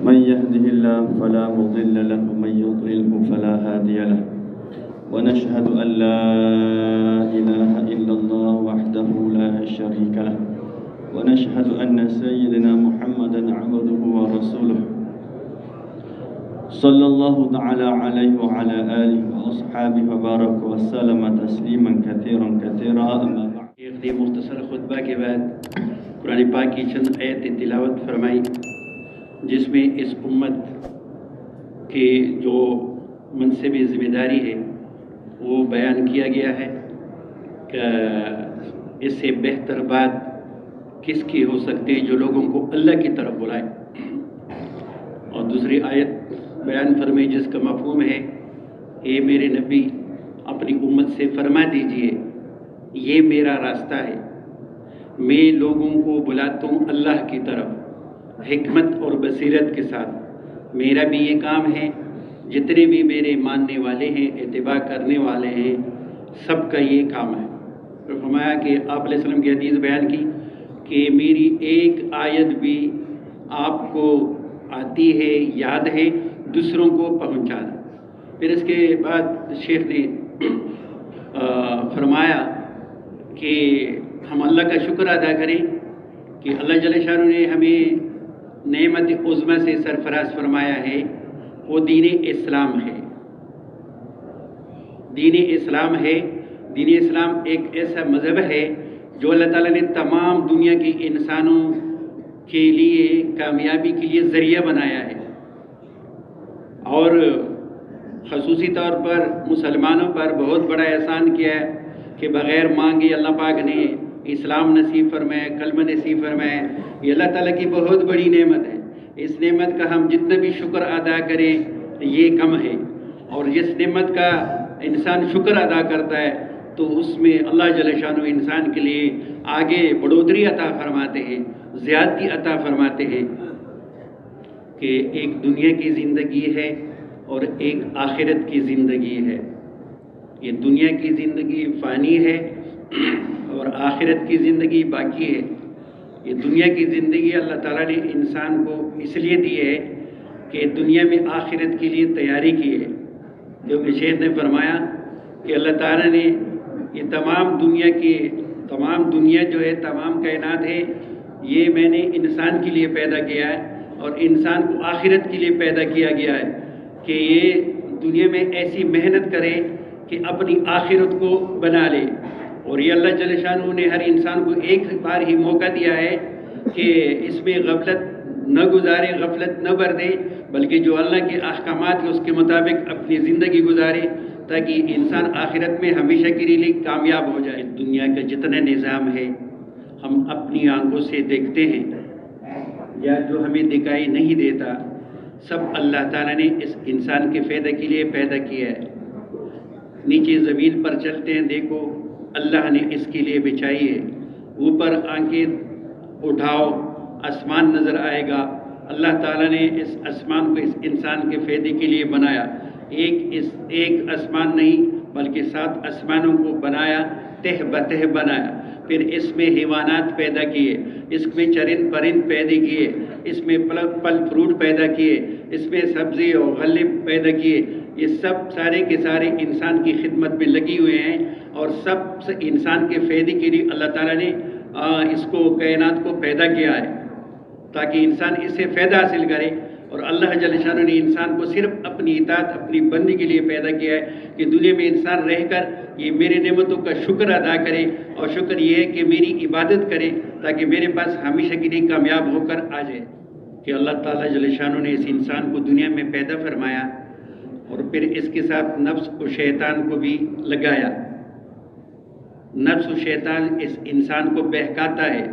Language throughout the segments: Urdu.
من يهده الله فلا مضل له ومن يضلله فلا هادي له ونشهد أن لا إله إلا الله وحده لا شريك له ونشهد أن سيدنا محمدا عبده ورسوله صلى الله تعالى عليه وعلى آله وأصحابه وبارك وسلم تسليما كثيرا كثيرا أما بعد. ایک مختصر خطبہ کے بعد قرآن پاک کی چند آیت تلاوت فرمائی جس میں اس امت کے جو منصب ذمہ داری ہے وہ بیان کیا گیا ہے کہ اس سے بہتر بات کس کی ہو سکتی ہے جو لوگوں کو اللہ کی طرف بلائے، اور دوسری آیت بیان فرمائی جس کا مفہوم ہے اے میرے نبی اپنی امت سے فرما دیجئے یہ میرا راستہ ہے، میں لوگوں کو بلاتا ہوں اللہ کی طرف حکمت اور بصیرت کے ساتھ، میرا بھی یہ کام ہے، جتنے بھی میرے ماننے والے ہیں اتباع کرنے والے ہیں سب کا یہ کام ہے۔ اور فرمایا کہ آپ علیہ السلام کی حدیث بیان کی کہ میری ایک آیت بھی آپ کو آتی ہے، یاد ہے، دوسروں کو پہنچانا۔ پھر اس کے بعد شیخ نے فرمایا کہ ہم اللہ کا شکر ادا کریں کہ اللہ جل شانہ نے ہمیں نعمت عظمیٰ سے سرفراز فرمایا ہے، وہ دین اسلام ہے۔ دین اسلام ہے، دین اسلام ایک ایسا مذہب ہے جو اللہ تعالیٰ نے تمام دنیا کے انسانوں کے لیے کامیابی کے لیے ذریعہ بنایا ہے، اور خصوصی طور پر مسلمانوں پر بہت بڑا احسان کیا ہے کہ بغیر مانگے اللہ پاک نے اسلام نصیب فرمایا، کلمہ نصیب فرمایا۔ یہ اللہ تعالیٰ کی بہت بڑی نعمت ہے، اس نعمت کا ہم جتنا بھی شکر ادا کریں یہ کم ہے، اور جس نعمت کا انسان شکر ادا کرتا ہے تو اس میں اللہ جل شانہ انسان کے لیے آگے بڑھوتری عطا فرماتے ہیں، زیادتی عطا فرماتے ہیں کہ ایک دنیا کی زندگی ہے اور ایک آخرت کی زندگی ہے۔ یہ دنیا کی زندگی فانی ہے اور آخرت کی زندگی باقی ہے۔ یہ دنیا کی زندگی اللہ تعالیٰ نے انسان کو اس لیے دی ہے کہ دنیا میں آخرت کے لیے تیاری کی ہے، کیونکہ شیخ نے فرمایا کہ اللہ تعالیٰ نے یہ تمام دنیا جو ہے، تمام کائنات ہے، یہ میں نے انسان کے لیے پیدا کیا ہے، اور انسان کو آخرت کے لیے پیدا کیا گیا ہے کہ یہ دنیا میں ایسی محنت کرے کہ اپنی آخرت کو بنا لے۔ اور یہ اللہ جل شانہ نے ہر انسان کو ایک بار ہی موقع دیا ہے کہ اس میں غفلت نہ گزارے، غفلت نہ برتے، بلکہ جو اللہ کے احکامات ہیں اس کے مطابق اپنی زندگی گزارے تاکہ انسان آخرت میں ہمیشہ کے لیے کامیاب ہو جائے۔ دنیا کا جتنا نظام ہے ہم اپنی آنکھوں سے دیکھتے ہیں یا جو ہمیں دکھائی نہیں دیتا، سب اللہ تعالیٰ نے اس انسان کے فائدہ کے لیے پیدا کیا ہے۔ نیچے زمین پر چلتے ہیں، دیکھو اللہ نے اس کے لیے بچائی ہے، اوپر آنکھیں اٹھاؤ آسمان نظر آئے گا، اللہ تعالیٰ نے اس آسمان کو اس انسان کے فائدے کے لیے بنایا۔ ایک آسمان نہیں بلکہ 7 آسمانوں کو بنایا، تہ بتہ بنایا، پھر اس میں حیوانات پیدا کیے، اس میں چرند پرند پیدا کیے، اس میں پھل فروٹ پیدا کیے، اس میں سبزی اور غلے پیدا کیے۔ یہ سب سارے کے سارے انسان کی خدمت میں لگی ہوئے ہیں، اور سب انسان کے فائدے کے لیے اللہ تعالیٰ نے اس کو کائنات کو پیدا کیا ہے تاکہ انسان اس سے فائدہ حاصل کرے۔ اور اللہ جل شانہ نے انسان کو صرف اپنی اطاعت، اپنی بندی کے لیے پیدا کیا ہے کہ دنیا میں انسان رہ کر یہ میرے نعمتوں کا شکر ادا کرے، اور شکر یہ ہے کہ میری عبادت کرے تاکہ میرے پاس ہمیشہ کے لیے کامیاب ہو کر آ جائے۔ کہ اللہ تعالیٰ جل شانہ نے اس انسان کو دنیا میں پیدا فرمایا اور پھر اس کے ساتھ نفس و شیطان کو بھی لگایا۔ نفس و شیطان اس انسان کو بہکاتا ہے،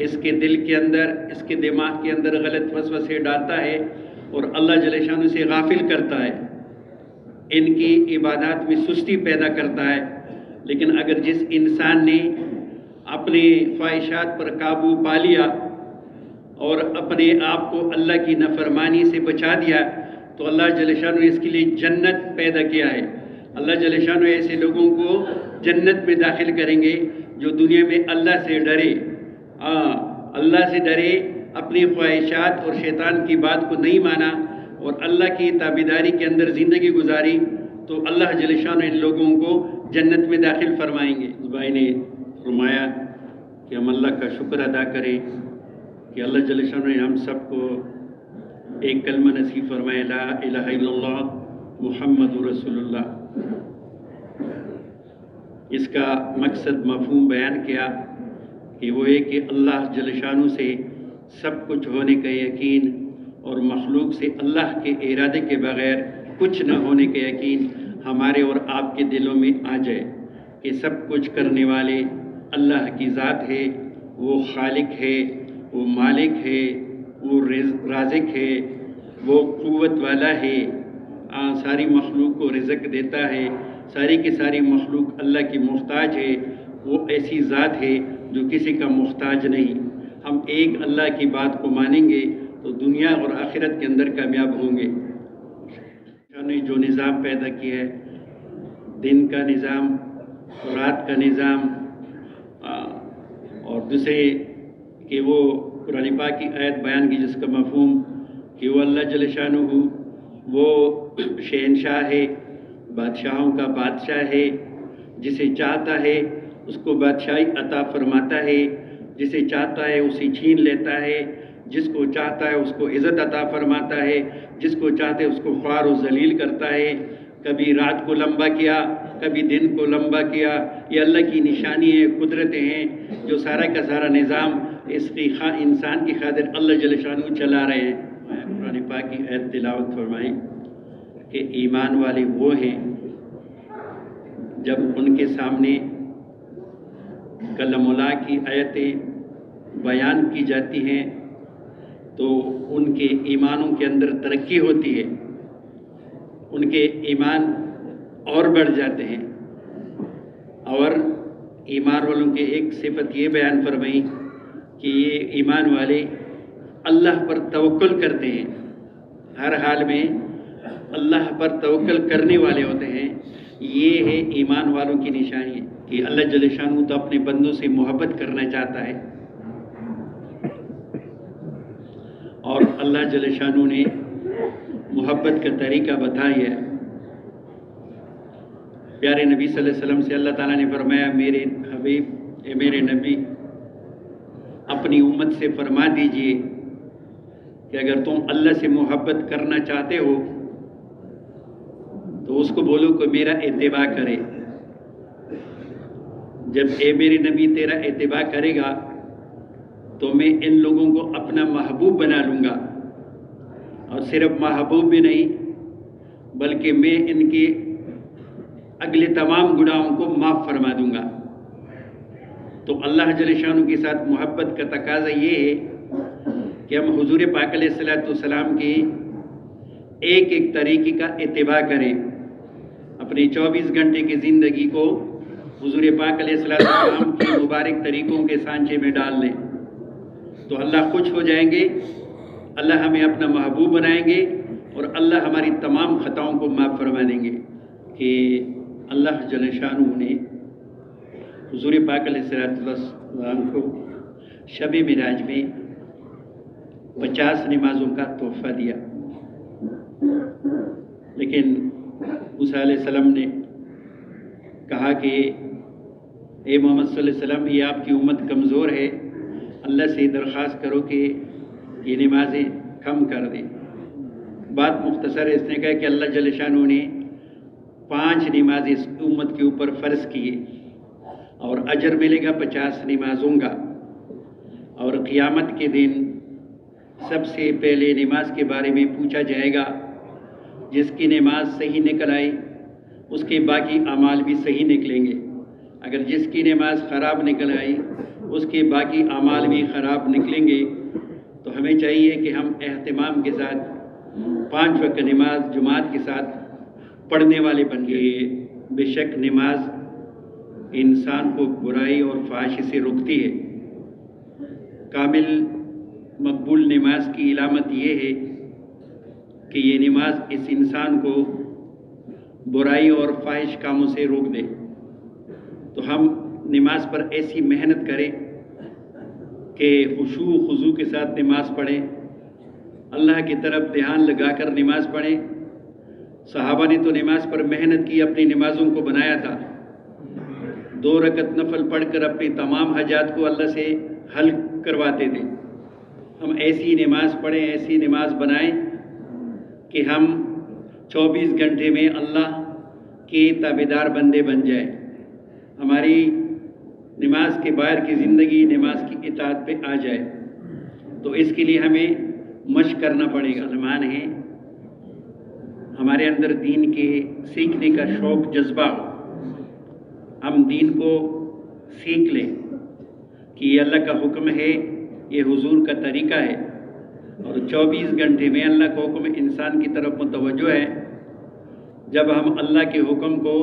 اس کے دل کے اندر، اس کے دماغ کے اندر غلط وسوسے ڈالتا ہے اور اللہ جل شانہ سے غافل کرتا ہے، ان کی عبادات میں سستی پیدا کرتا ہے۔ لیکن اگر جس انسان نے اپنے خواہشات پر قابو پا لیا اور اپنے آپ کو اللہ کی نافرمانی سے بچا دیا تو اللہ جل شانہ نے اس کے لیے جنت پیدا کیا ہے۔ اللہ جل شانہ ایسے لوگوں کو جنت میں داخل کریں گے جو دنیا میں اللہ سے ڈرے، اللہ سے ڈرے، اپنی خواہشات اور شیطان کی بات کو نہیں مانا اور اللہ کی تابعداری کے اندر زندگی گزاری تو اللہ جل شانہ ان لوگوں کو جنت میں داخل فرمائیں گے۔ اس بھائی نے فرمایا کہ ہم اللہ کا شکر ادا کریں کہ اللہ جل شانہ نے ہم سب کو ایک کلمہ نصیب فرمائے، لا الہ الا اللہ محمد رسول اللہ۔ اس کا مقصد مفہوم بیان کیا کہ وہ ہے کہ اللہ جل شانہ سے سب کچھ ہونے کا یقین اور مخلوق سے اللہ کے ارادے کے بغیر کچھ نہ ہونے کا یقین ہمارے اور آپ کے دلوں میں آ جائے کہ سب کچھ کرنے والے اللہ کی ذات ہے، وہ خالق ہے، وہ مالک ہے، وہ رازق ہے، وہ قوت والا ہے، ساری مخلوق کو رزق دیتا ہے، ساری کی ساری مخلوق اللہ کی محتاج ہے، وہ ایسی ذات ہے جو کسی کا محتاج نہیں۔ ہم ایک اللہ کی بات کو مانیں گے تو دنیا اور آخرت کے اندر کامیاب ہوں گے۔ نے جو نظام پیدا کیا ہے، دن کا نظام، رات کا نظام، اور دوسرے کہ وہ قرآن پاک کی آیت بیان کی جس کا مفہوم کہ وہ اللہ جل شانہ وہ شہنشاہ ہے، بادشاہوں کا بادشاہ ہے، جسے چاہتا ہے اس کو بادشاہی عطا فرماتا ہے، جسے چاہتا ہے اسے چھین لیتا ہے، جس کو چاہتا ہے اس کو عزت عطا فرماتا ہے، جس کو چاہتے اس کو خوار و ذلیل کرتا ہے، کبھی رات کو لمبا کیا، کبھی دن کو لمبا کیا۔ یہ اللہ کی نشانی ہے، قدرتیں ہیں جو سارا کا سارا نظام اس کی انسان کی خاطر اللہ جل شانہ چلا رہے ہیں۔ قرآن پاک کی آیت تلاوت فرمائی کہ ایمان والے وہ ہیں جب ان کے سامنے کلام اللہ کی آیتیں بیان کی جاتی ہیں تو ان کے ایمانوں کے اندر ترقی ہوتی ہے، ان کے ایمان اور بڑھ جاتے ہیں۔ اور ایمان والوں کے ایک صفت یہ بیان فرمائی کہ یہ ایمان والے اللہ پر توکل کرتے ہیں، ہر حال میں اللہ پر توکل کرنے والے ہوتے ہیں۔ یہ ہے ایمان والوں کی نشانی کہ اللہ جل شانہ تو اپنے بندوں سے محبت کرنا چاہتا ہے، اور اللہ جل شانہ نے محبت کا طریقہ بتایا ہے۔ پیارے نبی صلی اللہ علیہ وسلم سے اللہ تعالیٰ نے فرمایا، میرے حبیب اے میرے نبی اپنی امت سے فرما دیجئے کہ اگر تم اللہ سے محبت کرنا چاہتے ہو تو اس کو بولو کہ میرا اتباع کرے۔ جب اے میرے نبی تیرا اتباع کرے گا تو میں ان لوگوں کو اپنا محبوب بنا لوں گا، اور صرف محبوب بھی نہیں بلکہ میں ان کے اگلے تمام گناہوں کو معاف فرما دوں گا۔ تو اللہ جل شانہ کے ساتھ محبت کا تقاضا یہ ہے کہ ہم حضور پاک علیہ السلام کی ایک ایک طریقے کا اتباع کریں، اپنی 24 گھنٹے کی زندگی کو حضور پاک علیہ السلام کی مبارک طریقوں کے سانچے میں ڈال لیں تو اللہ خوش ہو جائیں گے، اللہ ہمیں اپنا محبوب بنائیں گے، اور اللہ ہماری تمام خطاؤں کو معاف فرما دیں گے۔ کہ اللہ جل شانہ نے حضور پاک علیہ السلام کو شب معراج میں 50 نمازوں کا تحفہ دیا، لیکن موسیٰ علیہ السلام نے کہا کہ اے محمد صلی اللہ علیہ وسلم، یہ آپ کی امت کمزور ہے، اللہ سے درخواست کرو کہ یہ نمازیں کم کر دیں۔ بات مختصر ہے، اس نے کہا کہ اللہ جل شانہ نے 5 نمازیں اس امت کے اوپر فرض کیے اور اجر ملے گا 50 نمازوں کا، اور قیامت کے دن سب سے پہلے نماز کے بارے میں پوچھا جائے گا۔ جس کی نماز صحیح نکل آئی اس کے باقی اعمال بھی صحیح نکلیں گے، اگر جس کی نماز خراب نکل آئی اس کے باقی اعمال بھی خراب نکلیں گے۔ تو ہمیں چاہیے کہ ہم اہتمام کے ساتھ 5 وقت نماز جماعت کے ساتھ پڑھنے والے بن گئے۔ بے شک نماز انسان کو برائی اور فحاشی سے روکتی ہے۔ کامل مقبول نماز کی علامت یہ ہے کہ یہ نماز اس انسان کو برائی اور فاحش کاموں سے روک دے۔ تو ہم نماز پر ایسی محنت کریں کہ خشوع خضوع کے ساتھ نماز پڑھیں، اللہ کی طرف دھیان لگا کر نماز پڑھیں۔ صحابہ نے تو نماز پر محنت کی، اپنی نمازوں کو بنایا تھا، 2 رکعت نفل پڑھ کر اپنی تمام حاجات کو اللہ سے حل کرواتے تھے۔ ہم ایسی نماز پڑھیں، ایسی نماز بنائیں کہ ہم 24 گھنٹے میں اللہ کے تابعدار بندے بن جائیں، ہماری نماز کے باہر کی زندگی نماز کی اطاعت پہ آ جائے۔ تو اس کے لیے ہمیں مشق کرنا پڑے گا۔ مسلمان ہیں، ہمارے اندر دین کے سیکھنے کا شوق جذبہ ہو، ہم دین کو سیکھ لیں کہ یہ اللہ کا حکم ہے، یہ حضور کا طریقہ ہے، اور 24 گھنٹے میں اللہ کا حکم انسان کی طرف متوجہ ہے۔ جب ہم اللہ کے حکم کو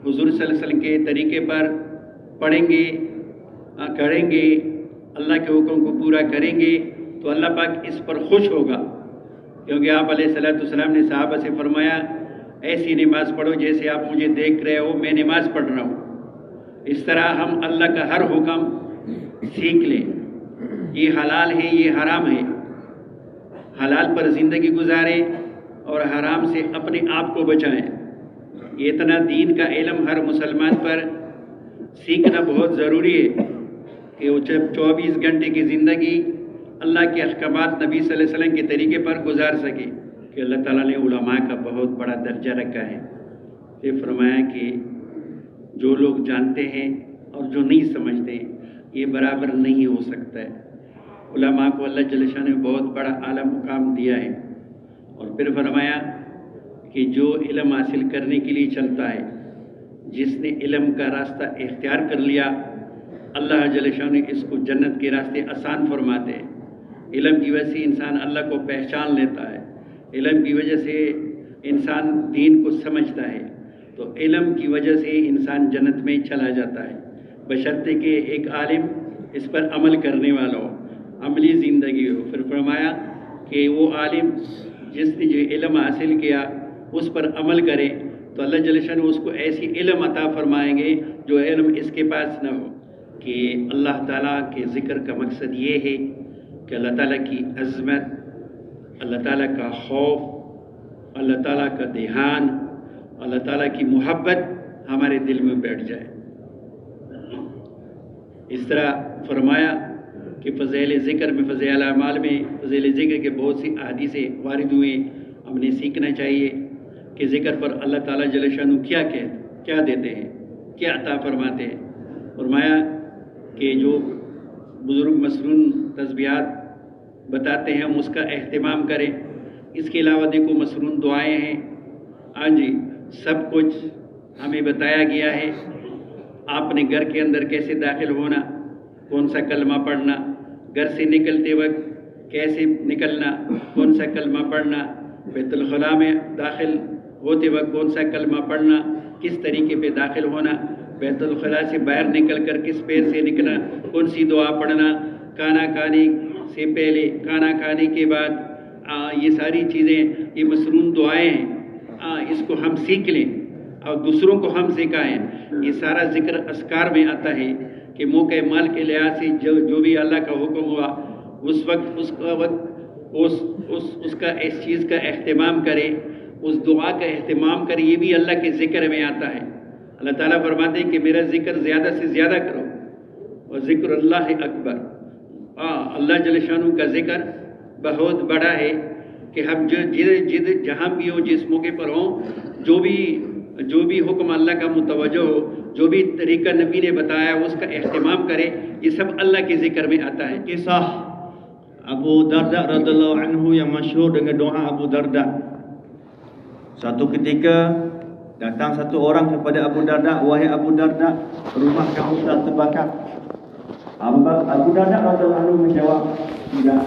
حضور صلی اللہ علیہ وسلم کے طریقے پر پڑھیں گے، کریں گے، اللہ کے حکم کو پورا کریں گے، تو اللہ پاک اس پر خوش ہوگا، کیونکہ آپ علیہ الصلوۃ والسلام نے صحابہ سے فرمایا ایسی نماز پڑھو جیسے آپ مجھے دیکھ رہے ہو میں نماز پڑھ رہا ہوں۔ اس طرح ہم اللہ کا ہر حکم سیکھ لیں، یہ حلال ہے، یہ حرام ہے، حلال پر زندگی گزاریں اور حرام سے اپنے آپ کو بچائیں۔ یہ اتنا دین کا علم ہر مسلمان پر سیکھنا بہت ضروری ہے کہ وہ 24 گھنٹے کی زندگی اللہ کے احکامات نبی صلی اللہ علیہ وسلم کے طریقے پر گزار سکے، کہ اللہ تعالیٰ نے علماء کا بہت بڑا درجہ رکھا ہے۔ یہ فرمایا کہ جو لوگ جانتے ہیں اور جو نہیں سمجھتے یہ برابر نہیں ہو سکتا ہے۔ علماء کو اللہ جل شانہ نے بہت بڑا اعلیٰ مقام دیا ہے، اور پھر فرمایا کہ جو علم حاصل کرنے کے لیے چلتا ہے، جس نے علم کا راستہ اختیار کر لیا، اللہ جل شانہ اس کو جنت کے راستے آسان فرماتے ہیں۔ علم کی وجہ سے انسان اللہ کو پہچان لیتا ہے، علم کی وجہ سے انسان دین کو سمجھتا ہے، تو علم کی وجہ سے انسان جنت میں چلا جاتا ہے، بشرطے کہ ایک عالم اس پر عمل کرنے والا ہو، عملی زندگی ہو۔ پھر فرمایا کہ وہ عالم جس نے جو علم حاصل کیا اس پر عمل کرے تو اللہ جل شانہ اس کو ایسی علم عطا فرمائیں گے جو علم اس کے پاس نہ ہو۔ کہ اللہ تعالیٰ کے ذکر کا مقصد یہ ہے کہ اللہ تعالیٰ کی عظمت، اللہ تعالیٰ کا خوف، اللہ تعالیٰ کا دھیان، اللہ تعالیٰ کی محبت ہمارے دل میں بیٹھ جائے۔ اس طرح فرمایا کہ فضائل ذکر میں، فضائل اعمال میں فضائل ذکر کے بہت سی احادیثیں وارد ہوئے، ہم نے سیکھنا چاہیے کہ ذکر پر اللہ تعالیٰ جل شانہ کیا دیتے ہیں، کیا عطا فرماتے ہیں۔ فرمایا کہ جو بزرگ مسنون تسبیحات بتاتے ہیں ہم اس کا اہتمام کریں۔ اس کے علاوہ دیکھو مسنون دعائیں ہیں، ہاں جی، سب کچھ ہمیں بتایا گیا ہے۔ آپ نے گھر کے اندر کیسے داخل ہونا، کون سا کلمہ پڑھنا، گھر سے نکلتے وقت کیسے نکلنا، کون سا کلمہ پڑھنا، بیت الخلاء میں داخل ہوتے وقت کون سا کلمہ پڑھنا، کس طریقے پہ داخل ہونا، بیت الخلاء سے باہر نکل کر کس پیر سے نکلنا، کون سی دعا پڑھنا، کھانا کھانے سے پہلے، کھانا کھانے کے بعد، یہ ساری چیزیں یہ مسنون دعائیں ہیں، اس کو ہم سیکھ لیں اور دوسروں کو ہم سکھائیں۔ یہ سارا ذکر اذکار میں آتا ہے کہ موقع مال کے لحاظ سے جو بھی اللہ کا حکم ہوا اس وقت اس کا اس چیز کا اہتمام کرے، اس دعا کا اہتمام کرے، یہ بھی اللہ کے ذکر میں آتا ہے۔ اللہ تعالیٰ فرماتے ہیں کہ میرا ذکر زیادہ سے زیادہ کرو، اور ذکر اللہ اکبر۔ اللہ جل شانہ کا ذکر بہت بڑا ہے کہ ہم جہاں بھی ہوں، جس موقع پر ہوں، جو بھی حکم اللہ کا متوجہ ہو، جو بھی طریقہ نبی نے بتایا اس کا اہتمام کرے، یہ سب اللہ کے ذکر میں آتا ہے۔ Kisah Abu Darda radhiyallahu anhu yang masyhur dengan doa Abu Darda. Satu ketika datang satu orang kepada Abu Darda, "Wahai Abu Darda, rumah kamu telah terbakar." Abu Darda radhiyallahu anhu menjawab, "Tidak."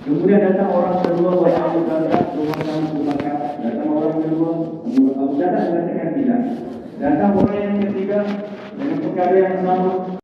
Kemudian datang orang kedua, "Wahai Abu Darda, rumah kamu terbakar." Datang orang kedua, Abu Darda mengatakan tidak. Datang orang yang ketiga dengan perkara yang sama,